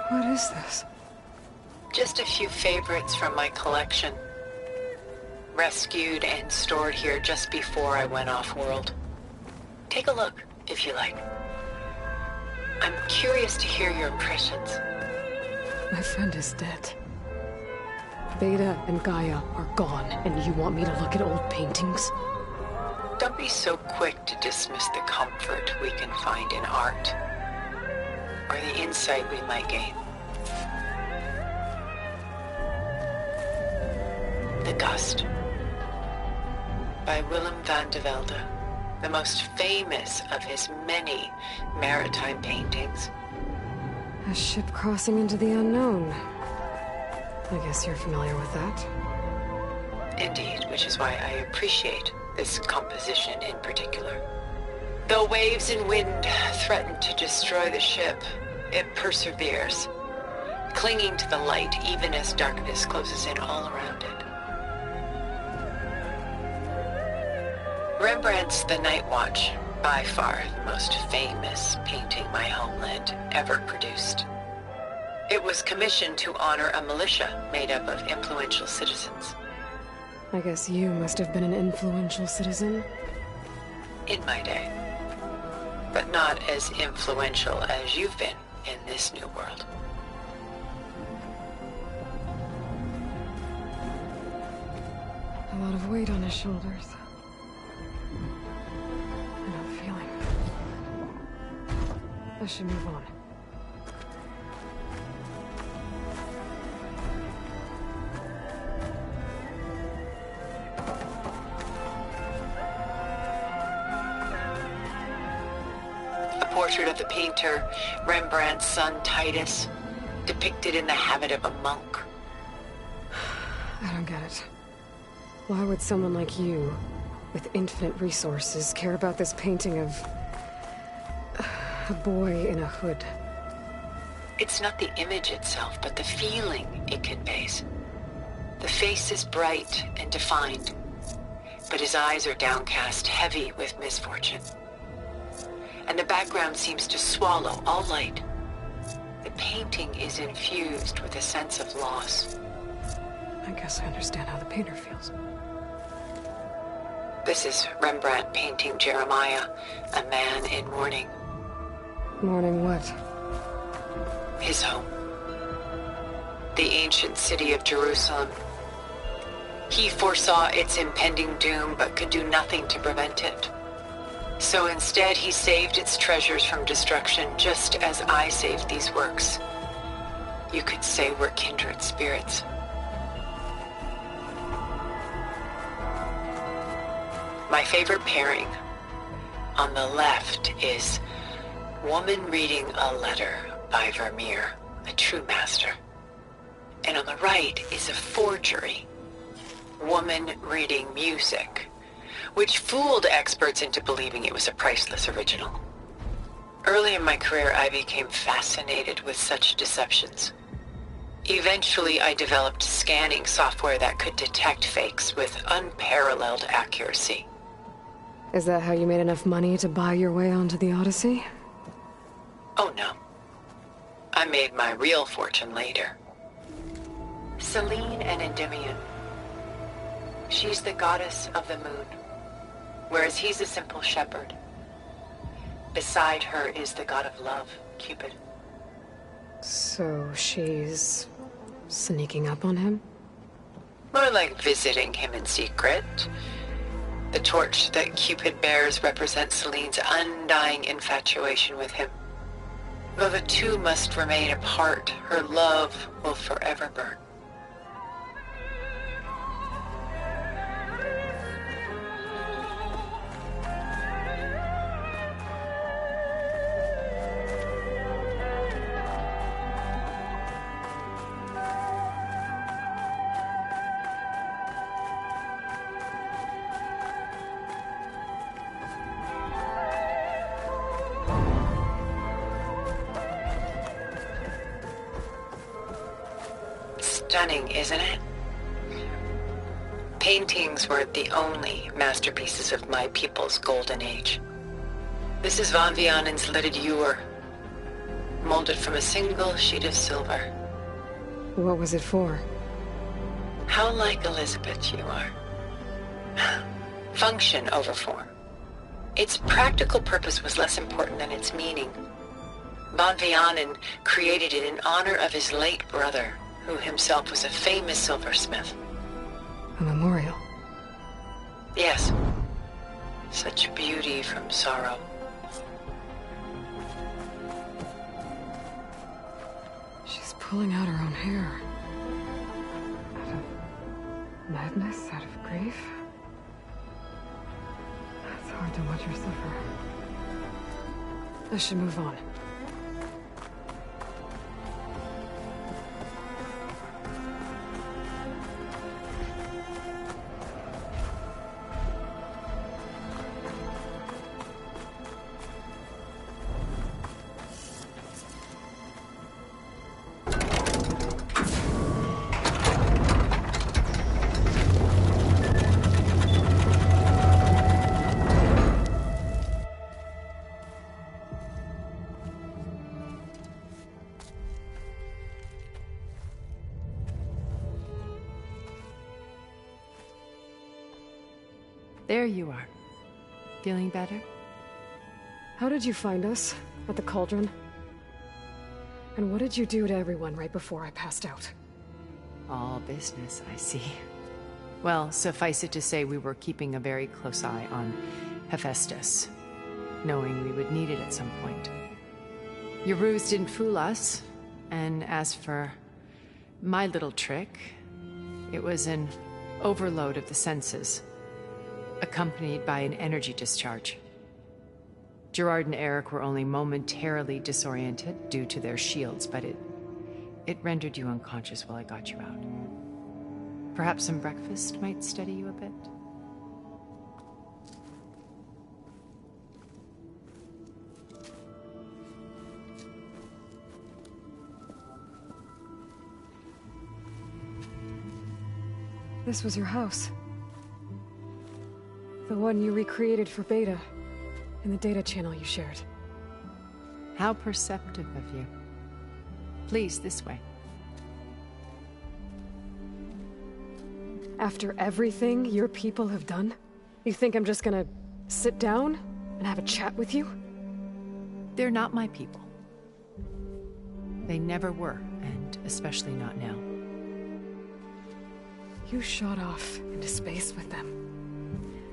What is this? Just a few favorites from my collection. Rescued and stored here just before I went off-world. Take a look, if you like. I'm curious to hear your impressions. My friend is dead. Beta and Gaia are gone, and you want me to look at old paintings? Don't be so quick to dismiss the comfort we can find in art, or the insight we might gain. The Gust, by Willem van de Velde, the most famous of his many maritime paintings. A ship crossing into the unknown. I guess you're familiar with that. Indeed, which is why I appreciate this composition in particular. Though waves and wind threaten to destroy the ship, it perseveres, clinging to the light even as darkness closes in all around it. Rembrandt's The Night Watch, by far the most famous painting my homeland ever produced. It was commissioned to honor a militia made up of influential citizens. I guess you must have been an influential citizen. In my day. But not as influential as you've been in this new world. A lot of weight on his shoulders. I know the feeling. I should move on. Portrait of the painter, Rembrandt's son Titus, depicted in the habit of a monk. I don't get it. Why would someone like you, with infinite resources, care about this painting of a boy in a hood? It's not the image itself, but the feeling it conveys. The face is bright and defined, but his eyes are downcast, heavy with misfortune. And the background seems to swallow all light. The painting is infused with a sense of loss. I guess I understand how the painter feels. This is Rembrandt painting Jeremiah, a man in mourning. Mourning what? His home. The ancient city of Jerusalem. He foresaw its impending doom, but could do nothing to prevent it. So instead, he saved its treasures from destruction, just as I saved these works. You could say we're kindred spirits. My favorite pairing on the left is Woman Reading a Letter by Vermeer, a true master. And on the right is a forgery, Woman Reading Music, which fooled experts into believing it was a priceless original. Early in my career, I became fascinated with such deceptions. Eventually, I developed scanning software that could detect fakes with unparalleled accuracy. Is that how you made enough money to buy your way onto the Odyssey? Oh no. I made my real fortune later. Selene and Endymion. She's the goddess of the moon, whereas he's a simple shepherd. Beside her is the god of love, Cupid. So she's sneaking up on him? More like visiting him in secret. The torch that Cupid bears represents Selene's undying infatuation with him. Though the two must remain apart, her love will forever burn. Stunning, isn't it? Paintings were the only masterpieces of my people's golden age. This is Van Vianen's Lidded Ewer. molded from a single sheet of silver. What was it for? How like Elizabeth you are. Function over form. Its practical purpose was less important than its meaning. Von Vianen created it in honor of his late brother, who himself was a famous silversmith. A memorial. Yes. Such beauty from sorrow. She's pulling out her own hair. Out of madness, out of grief. It's hard to watch her suffer. I should move on. There you are. Feeling better? How did you find us? At the cauldron? And what did you do to everyone right before I passed out? All business, I see. Well, suffice it to say we were keeping a very close eye on Hephaestus, knowing we would need it at some point. Your ruse didn't fool us, and as for my little trick, it was an overload of the senses, accompanied by an energy discharge. Gerard and Eric were only momentarily disoriented due to their shields, but it rendered you unconscious while I got you out. Perhaps some breakfast might steady you a bit? This was your house. The one you recreated for Beta, in the data channel you shared. How perceptive of you. Please, this way. After everything your people have done, you think I'm just gonna sit down and have a chat with you? They're not my people. They never were, and especially not now. You shot off into space with them,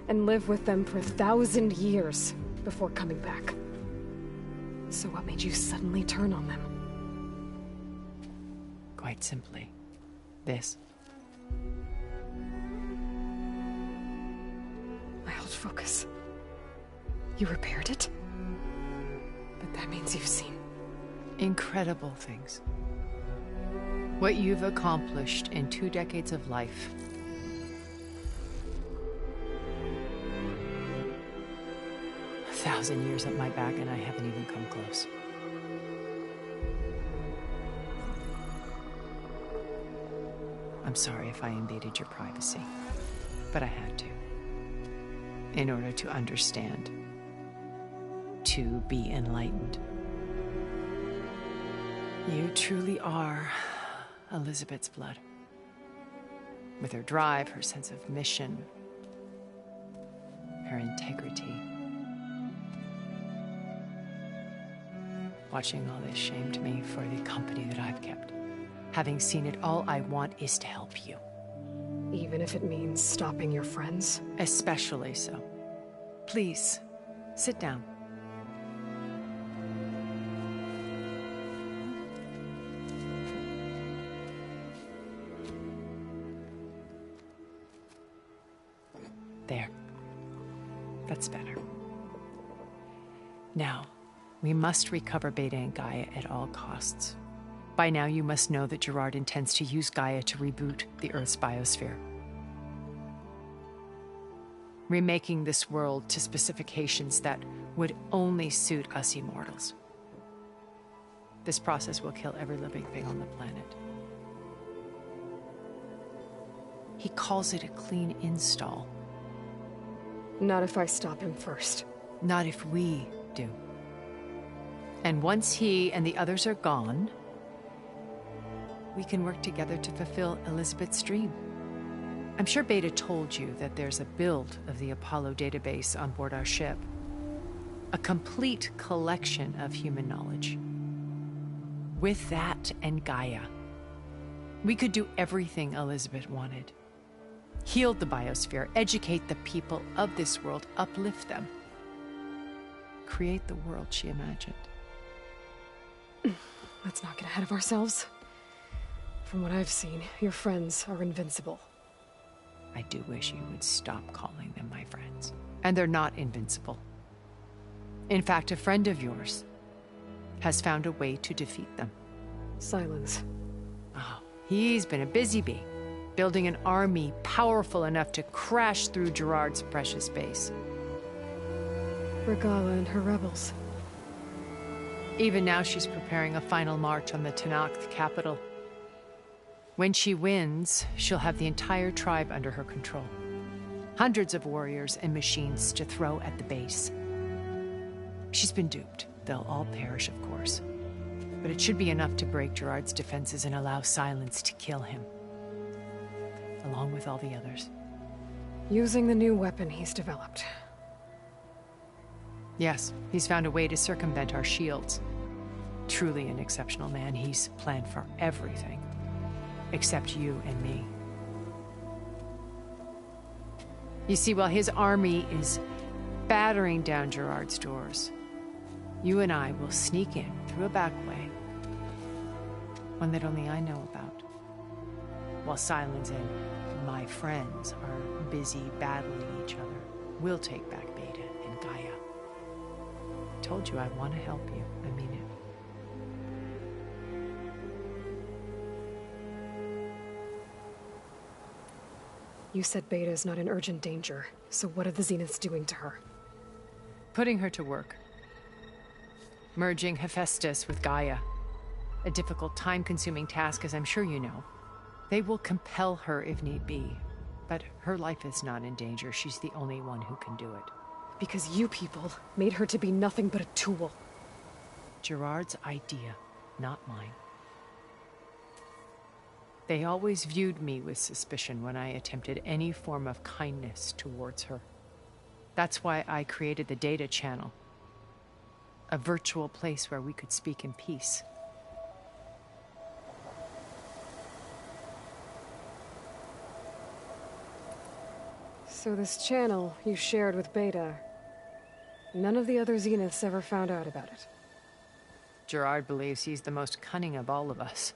and lived with them for 1,000 years before coming back. So what made you suddenly turn on them? Quite simply, this. My old focus. You repaired it? But that means you've seen... Incredible things. What you've accomplished in 2 decades of life. A 1,000 years at my back and I haven't even come close. I'm sorry if I invaded your privacy, but I had to. In order to understand. To be enlightened. You truly are Elizabeth's blood. With her drive, her sense of mission, her integrity. Watching all this shamed me for the company that I've kept. Having seen it, all I want is to help you. Even if it means stopping your friends? Especially so. Please, sit down. There. That's better. Now, we must recover Beta and Gaia at all costs. By now, you must know that Gerard intends to use Gaia to reboot the Earth's biosphere. Remaking this world to specifications that would only suit us immortals. This process will kill every living thing on the planet. He calls it a clean install. Not if I stop him first. Not if we do. And once he and the others are gone, we can work together to fulfill Elizabeth's dream. I'm sure Beta told you that there's a build of the Apollo database on board our ship. A complete collection of human knowledge. With that and Gaia, we could do everything Elizabeth wanted. Heal the biosphere, educate the people of this world, uplift them. Create the world she imagined. Let's not get ahead of ourselves. From what I've seen, your friends are invincible. I do wish you would stop calling them my friends. And they're not invincible. In fact, a friend of yours has found a way to defeat them. Silence. Oh, he's been a busy bee, building an army powerful enough to crash through Gerard's precious base. Regala and her rebels. Even now, she's preparing a final march on the Tenakth capital. When she wins, she'll have the entire tribe under her control. Hundreds of warriors and machines to throw at the base. She's been duped. They'll all perish, of course. But it should be enough to break Gerard's defenses and allow Silence to kill him. Along with all the others. Using the new weapon he's developed. Yes, he's found a way to circumvent our shields. Truly an exceptional man. He's planned for everything. Except you and me. You see, while his army is battering down Gerard's doors, you and I will sneak in through a back way. One that only I know about. While Silence and my friends are busy battling each other, we'll take back Beta and Gaia. I told you I want to help you. I mean it. You said Beta is not in urgent danger, so what are the Zeniths doing to her? Putting her to work. Merging Hephaestus with Gaia. A difficult, time-consuming task, as I'm sure you know. They will compel her if need be. But her life is not in danger. She's the only one who can do it. Because you people made her to be nothing but a tool. Gerard's idea, not mine. They always viewed me with suspicion when I attempted any form of kindness towards her. That's why I created the data channel. A virtual place where we could speak in peace. So this channel you shared with Beta, none of the other Zeniths ever found out about it? Gerard believes he's the most cunning of all of us.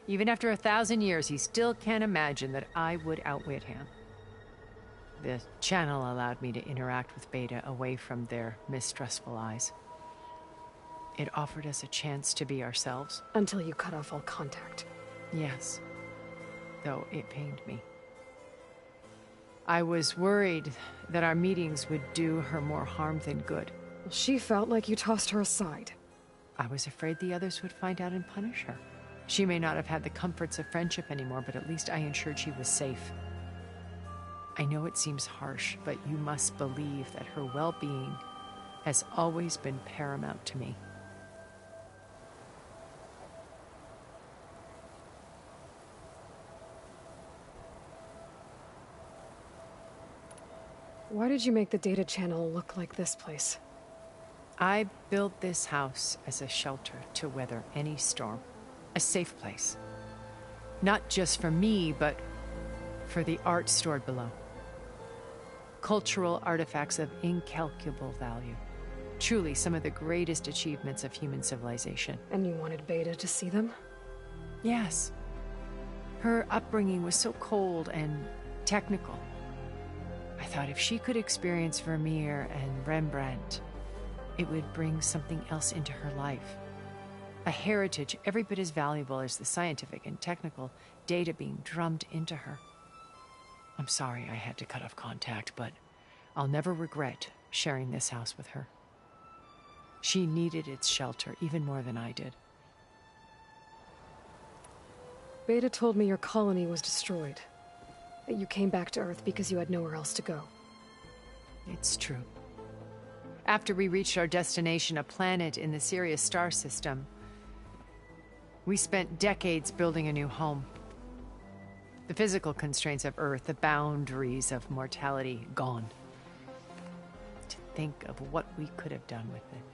Even after 1,000 years, he still can't imagine that I would outwit him. The channel allowed me to interact with Beta away from their mistrustful eyes. It offered us a chance to be ourselves. Until you cut off all contact. Yes, though it pained me. I was worried that our meetings would do her more harm than good. Well, she felt like you tossed her aside. I was afraid the others would find out and punish her. She may not have had the comforts of friendship anymore, but at least I ensured she was safe. I know it seems harsh, but you must believe that her well-being has always been paramount to me. Why did you make the data channel look like this place? I built this house as a shelter to weather any storm. A safe place. Not just for me, but for the art stored below. Cultural artifacts of incalculable value. Truly some of the greatest achievements of human civilization. And you wanted Beta to see them? Yes. Her upbringing was so cold and technical. I thought if she could experience Vermeer and Rembrandt, it would bring something else into her life. A heritage every bit as valuable as the scientific and technical data being drummed into her. I'm sorry I had to cut off contact, but I'll never regret sharing this house with her. She needed its shelter even more than I did. Beta told me your colony was destroyed. That you came back to Earth because you had nowhere else to go. It's true. After we reached our destination, a planet in the Sirius star system, we spent decades building a new home. The physical constraints of Earth, the boundaries of mortality, gone. To think of what we could have done with it.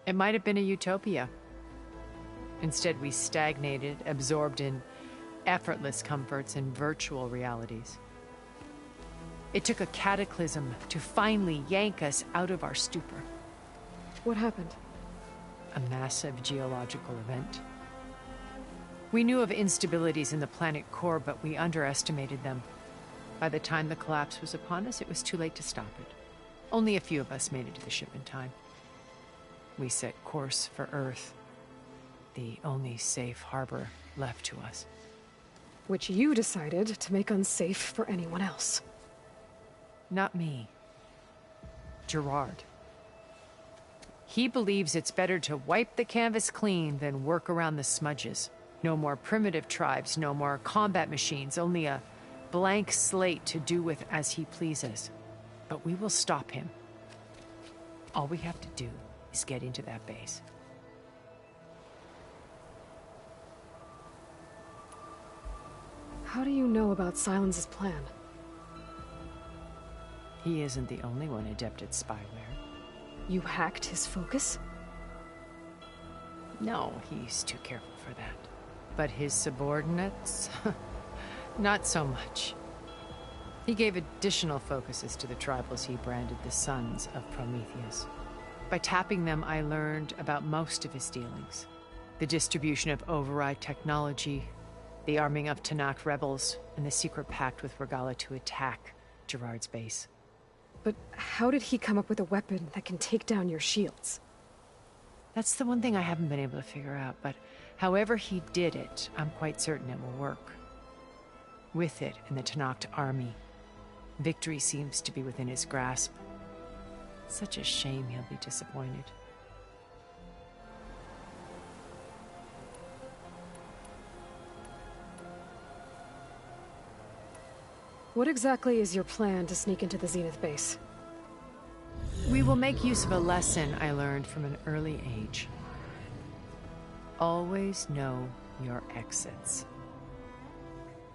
It might have been a utopia. Instead, we stagnated, absorbed in effortless comforts and virtual realities. It took a cataclysm to finally yank us out of our stupor. What happened? A massive geological event. We knew of instabilities in the planet core, but we underestimated them. By the time the collapse was upon us, it was too late to stop it. Only a few of us made it to the ship in time. We set course for Earth, the only safe harbor left to us. Which you decided to make unsafe for anyone else. Not me. Gerard. He believes it's better to wipe the canvas clean than work around the smudges. No more primitive tribes, no more combat machines, only a blank slate to do with as he pleases. But we will stop him. All we have to do is get into that base. How do you know about Silence's plan? He isn't the only one adept at spyware. You hacked his focus? No, he's too careful for that. But his subordinates? Not so much. He gave additional focuses to the tribals he branded the Sons of Prometheus. By tapping them, I learned about most of his dealings. The distribution of override technology, the arming of Tanakh rebels, and the secret pact with Regala to attack Gerard's base. But how did he come up with a weapon that can take down your shields? That's the one thing I haven't been able to figure out, but however he did it, I'm quite certain it will work. With it and the Tanakh army, victory seems to be within his grasp. Such a shame he'll be disappointed. What exactly is your plan to sneak into the Zenith base? We will make use of a lesson I learned from an early age. Always know your exits.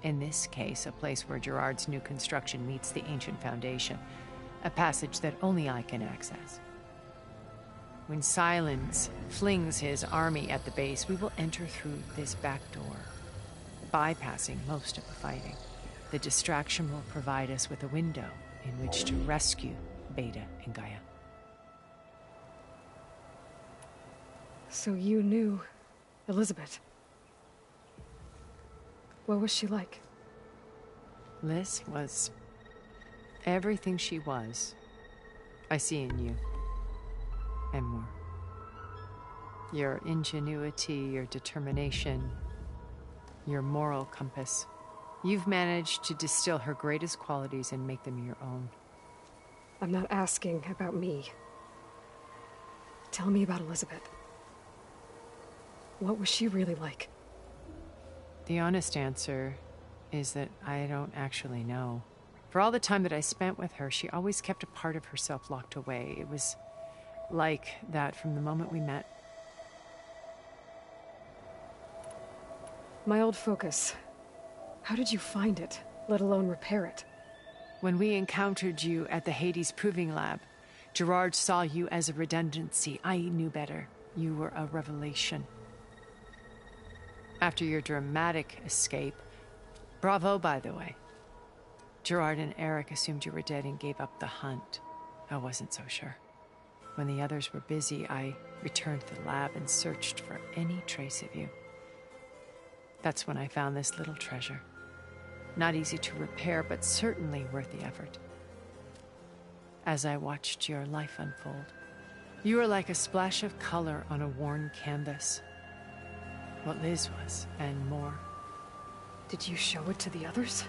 In this case, a place where Gerard's new construction meets the ancient foundation, a passage that only I can access. When Silence flings his army at the base, we will enter through this back door, bypassing most of the fighting. The distraction will provide us with a window in which to rescue Beta and Gaia. So you knew Elizabeth. What was she like? Liz was everything she was. I see in you. And more. Your ingenuity, your determination, your moral compass. You've managed to distill her greatest qualities and make them your own. I'm not asking about me. Tell me about Elizabeth. What was she really like? The honest answer is that I don't actually know. For all the time that I spent with her, she always kept a part of herself locked away. It was like that from the moment we met. My old focus. How did you find it, let alone repair it? When we encountered you at the Hades Proving Lab, Gerard saw you as a redundancy. I knew better. You were a revelation. After your dramatic escape, bravo, by the way. Gerard and Eric assumed you were dead and gave up the hunt. I wasn't so sure. When the others were busy, I returned to the lab and searched for any trace of you. That's when I found this little treasure. Not easy to repair, but certainly worth the effort. As I watched your life unfold, you were like a splash of color on a worn canvas. What Liz was, and more. Did you show it to the others?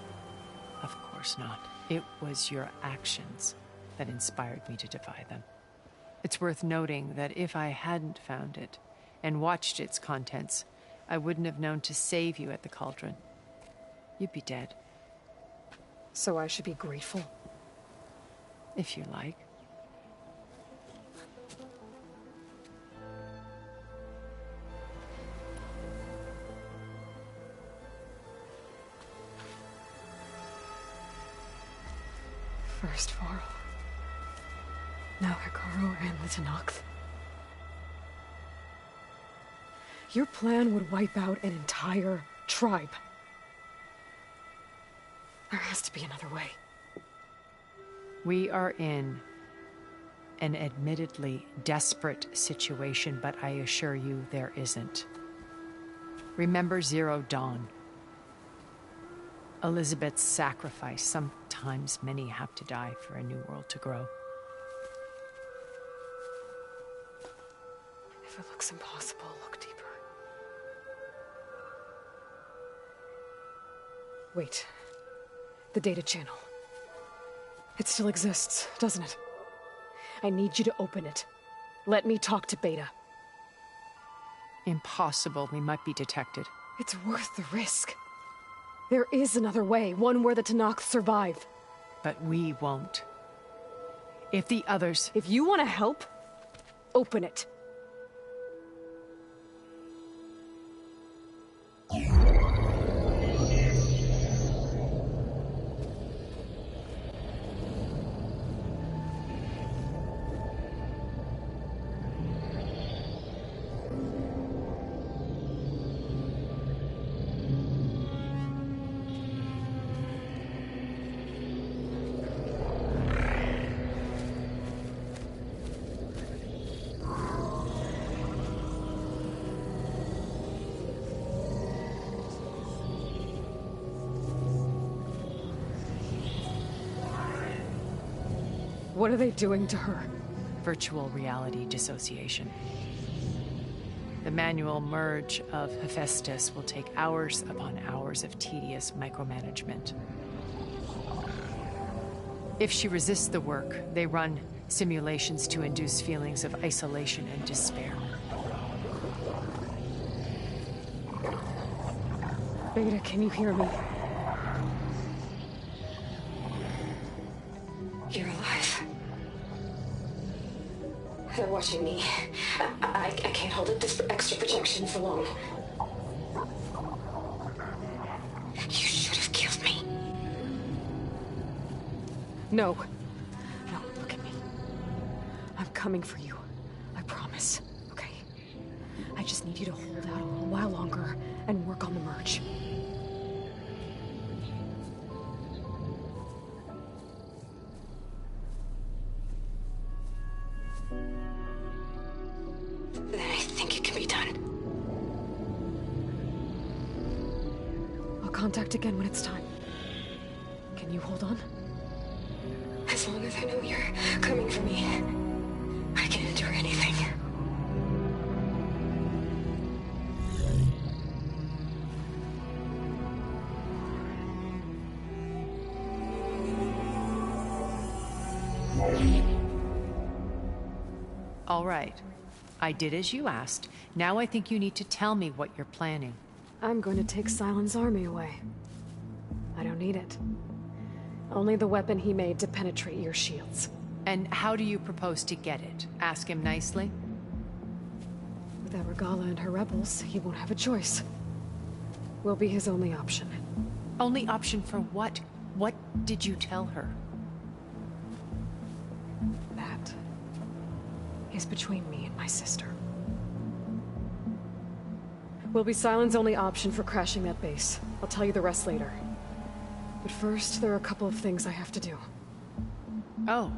Of course not. It was your actions that inspired me to defy them. It's worth noting that if I hadn't found it and watched its contents, I wouldn't have known to save you at the cauldron. You'd be dead. So I should be grateful? If you like. First Varl. Now Hikaru and the Tenakth. Your plan would wipe out an entire tribe. There has to be another way. We are in an admittedly desperate situation, but I assure you there isn't. Remember Zero Dawn. Elizabeth's sacrifice. Sometimes many have to die for a new world to grow. If it looks impossible, look deeper. Wait. The data channel. It still exists, doesn't it? I need you to open it. Let me talk to Beta. Impossible. We might be detected. It's worth the risk. There is another way, one where the Tenakth survive. But we won't. If the others... If you want to help, open it. What are they doing to her? Virtual reality dissociation. The manual merge of Hephaestus will take hours upon hours of tedious micromanagement. If she resists the work, they run simulations to induce feelings of isolation and despair. Beta, can you hear me? You're alive. They're watching me. I can't hold up this extra protection for long. You should have killed me. No. No, look at me. I'm coming for you. I promise. Okay? I just need you to hold out a little while longer and work on the merge. Then I think it can be done. I'll contact again when it's time. Can you hold on? As long as I know you're coming for me, I can endure anything. All right. I did as you asked. Now I think you need to tell me what you're planning. I'm going to take Silent's army away. I don't need it. Only the weapon he made to penetrate your shields. And how do you propose to get it? Ask him nicely? Without Regala and her rebels, he won't have a choice. We'll be his only option. Only option for what? What did you tell her? That is between me and my sister. Will be Silent's only option for crashing that base. I'll tell you the rest later. But first, there are a couple of things I have to do. Oh.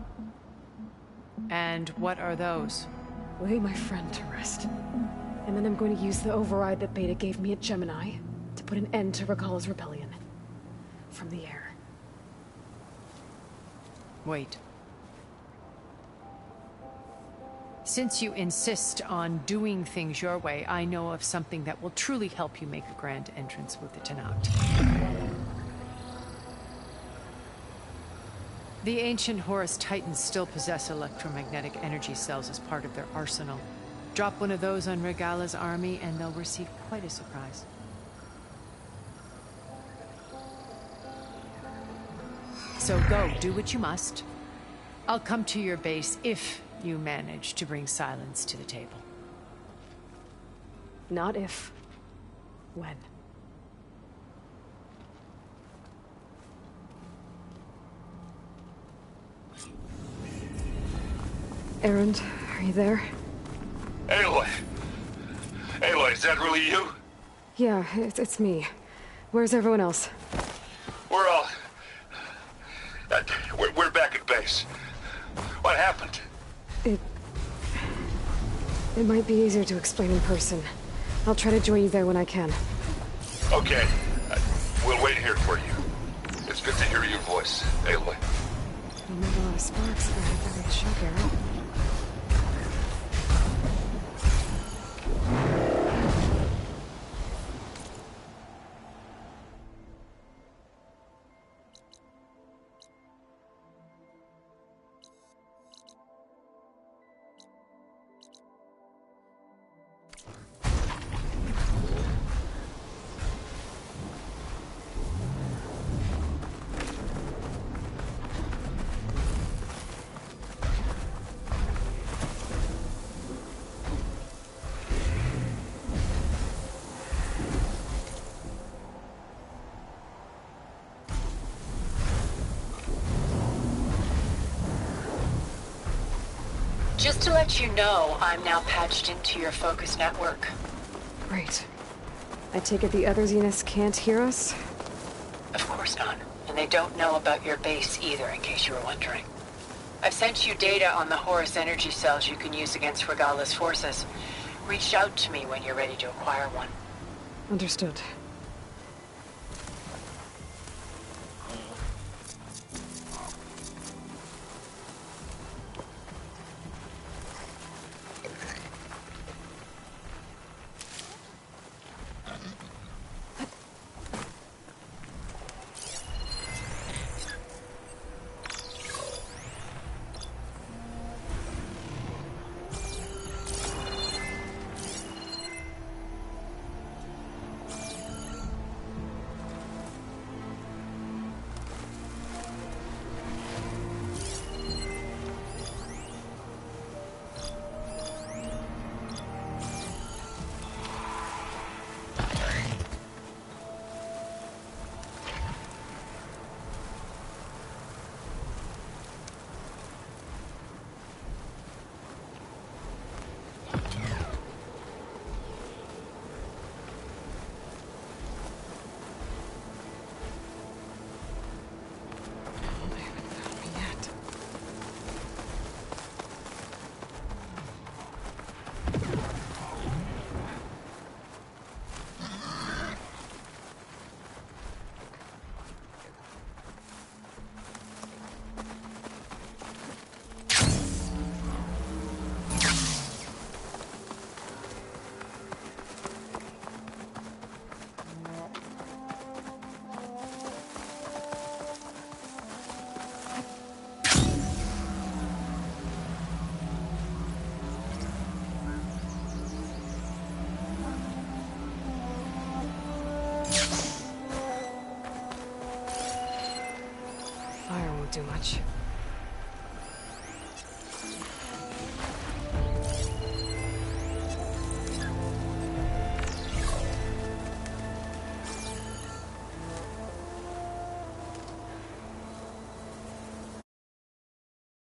And what are those? Lay my friend to rest. And then I'm going to use the override that Beta gave me at Gemini to put an end to Regala's rebellion. From the air. Wait. Since you insist on doing things your way, I know of something that will truly help you make a grand entrance with the Tenakth. The ancient Horus Titans still possess electromagnetic energy cells as part of their arsenal. Drop one of those on Regala's army and they'll receive quite a surprise. So go, do what you must. I'll come to your base if you manage to bring Silence to the table. Not if. When. Erend, are you there? Aloy! Aloy, is that really you? Yeah, it's me. Where's everyone else? We're all... we're back at base. What happened? It might be easier to explain in person. I'll try to join you there when I can. Okay. We'll wait here for you. It's good to hear your voice, Aloy. I'll make a lot of sparks if I have that big shock arrow. Just to let you know, I'm now patched into your focus network. Great. I take it the other Zeniths can't hear us? Of course not. And they don't know about your base either, in case you were wondering. I've sent you data on the Horus energy cells you can use against Regala's forces. Reach out to me when you're ready to acquire one. Understood. Fire won't do much.